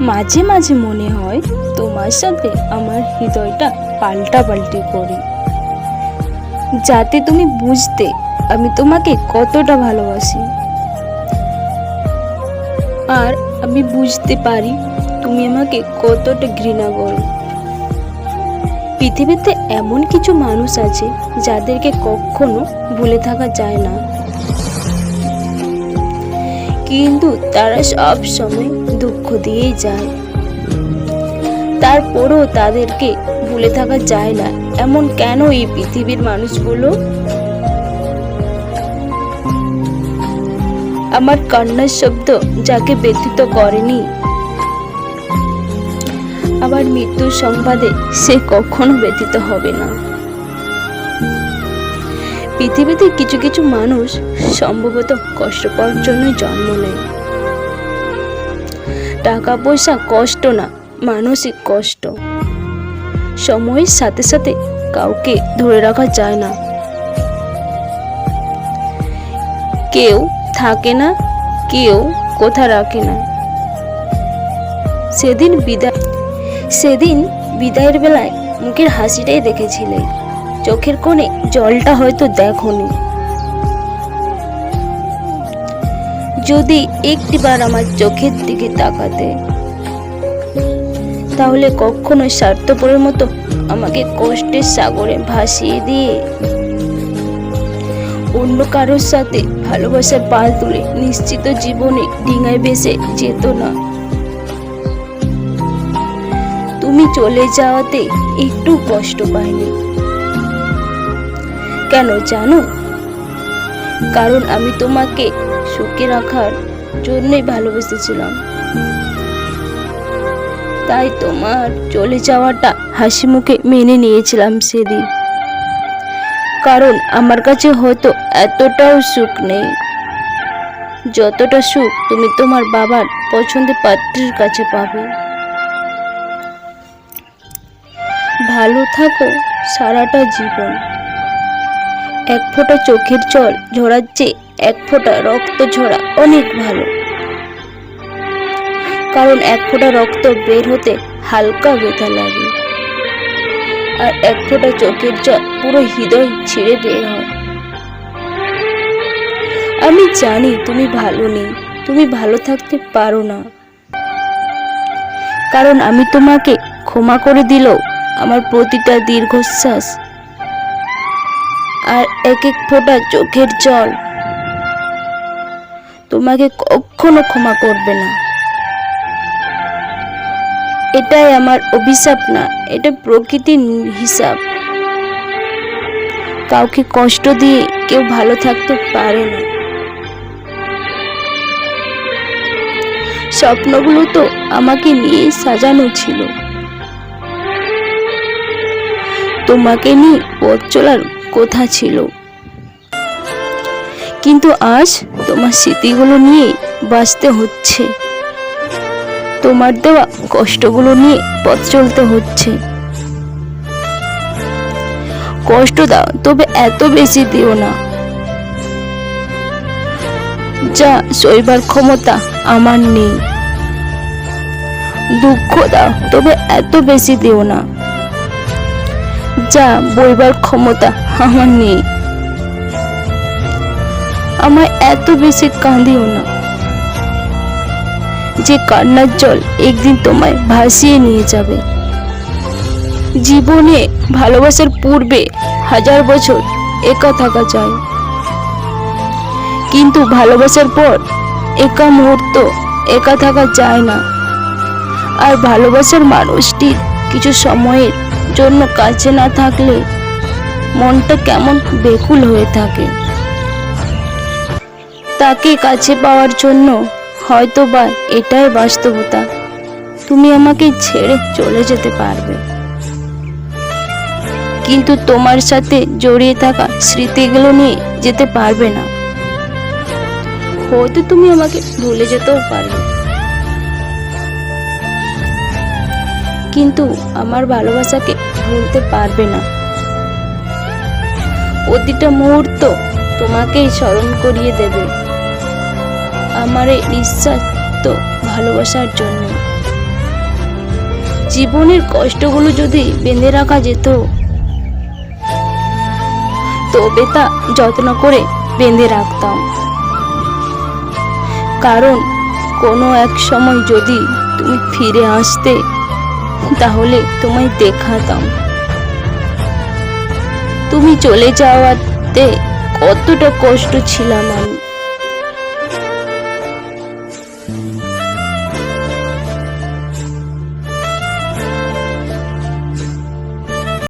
মাঝে মাঝে মনে হয় তোমার সাথে আমার হৃদয়টা পাল্টাপাল্টি করি, যাতে তুমি বুঝতে আমি তোমাকে কতটা ভালোবাসি। আর আমি বুঝতে পারি তুমি আমাকে কতটা ঘৃণা করো। পৃথিবীতে এমন কিছু মানুষ আছে যাদেরকে কখনো ভুলে থাকা যায় না, কিন্তু তারা সব সময় দুঃখ দিয়েই যায়। তারপরও তাদেরকে ভুলে থাকা যায় না, এমন কেন এই পৃথিবীর মানুষগুলো? আমার কান্নার শব্দ যাকে ব্যথিত করেনি, আবার মৃত্যুর সংবাদে সে কখনো ব্যথিত হবে না। পৃথিবীতে কিছু কিছু মানুষ সম্ভবত কষ্ট পাওয়ার জন্যই জন্ম নেয়। টাকা পয়সা কষ্ট না, মানসিক কষ্ট। সময়ের সাথে সাথে কাউকে ধরে রাখা যায় না। কেউ থাকে না, কেউ কোথা রাখে না। সেদিন বিদায়ের বেলায় মুখের হাসিটাই দেখেছিলে, চোখের কোণে জলটা হয়তো দেখোনি। যদি একটিবার আমার চোখের দিকে তাকাতে, তাহলে কখনো স্বার্থপরের মতো আমাকে কষ্টের সাগরে ভাসিয়ে দিয়ে অন্য কারোর সাথে ভালোবাসার পাল তুলে নিশ্চিত জীবনে ডিঙায় ভেসে যেত না। তুমি চলে যাওয়াতে একটু কষ্ট পাইনি। কেন জানো? কারণ আমি তোমাকে সুখে রাখার জন্যই ভালোবেসেছিলাম। তাই তোমার চলে যাওয়াটা হাসি মুখে মেনে নিয়েছিলাম সেদিন। কারণ আমার কাছে হয়তো এতটাও সুখ নেই যতটা সুখ তুমি তোমার বাবার পছন্দের পাত্রীর কাছে পাবে। ভালো থাকো সারাটা জীবন। এক ফোঁটা চোখের জল ঝরার চেয়ে এক ফোঁটা রক্ত ঝরা অনেক ভালো। কারণ এক ফোঁটা রক্ত বের হতে হালকা ব্যথা লাগে, আর এক ফোঁটা চোখের জল পুরো হৃদয় ছিঁড়ে বের হয়। আমি জানি তুমি ভালো নেই, তুমি ভালো থাকতে পারো না। কারণ আমি তোমাকে ক্ষমা করে দিলেও আমার প্রতিটা দীর্ঘশ্বাস আর এক এক ফোঁটা চোখের জল তোমাকে কখনো ক্ষমা করবে না। এটাই আমার অভিশাপ না, এটা প্রকৃতির হিসাব। কাউকে কষ্ট দিয়ে কেউ ভালো থাকতে পারে না। স্বপ্নগুলো তো আমাকে নিয়ে সাজানো ছিল, তোমাকে নিয়ে পথ চলার কথা ছিল। কিন্তু আজ তোমার স্মৃতিগুলো নিয়ে বাঁচতে হচ্ছে, তোমার দেওয়া কষ্টগুলো নিয়ে পথ চলতে হচ্ছে। কষ্ট দাও, তবে এত বেশি দিও না যা সইবার ক্ষমতা আমার নেই। দুঃখ দাও, তবে এত বেশি দিও না যা বইবার ক্ষমতা আমার নেই। আমায় এত বেশি কাঁদিও না যে কান্নার জল একদিন তোমায় ভাসিয়ে নিয়ে যাবে। জীবনে ভালোবাসার পূর্বে 1000 বছর একা থাকা যায়, কিন্তু ভালোবাসার পর একা মুহূর্ত একা থাকা যায় না। আর ভালোবাসার মানুষটির কিছু সময়ের জন্য কাছে না থাকলে মনটা কেমন বেকুল হয়ে থাকে। তাকে কাছে পাওয়ার জন্য হয়তো বা এটাই বাস্তবতা, তুমি আমাকে ছেড়ে চলে যেতে পারবে, কিন্তু তোমার সাথে জড়িয়ে থাকা স্মৃতিগুলো নিয়ে যেতে পারবে না। হয়তো তুমি আমাকে ভুলে যেতেও পারবে, কিন্তু আমার ভালোবাসাকে ভুলতে পারবে না। প্রতিটা মুহূর্ত তোমাকেই স্মরণ করিয়ে দেবে আমার এই নিঃস্বার্থ ভালোবাসার জন্য। জীবনের কষ্টগুলো যদি বেঁধে রাখা যেত, তবে তা যত্ন করে বেঁধে রাখতাম। কারণ কোনো এক সময় যদি তুমি ফিরে আসতে, তাহলে তোমায় দেখাতাম তুমি চলে যাওয়াতে কতটা কষ্ট ছিলাম আমি।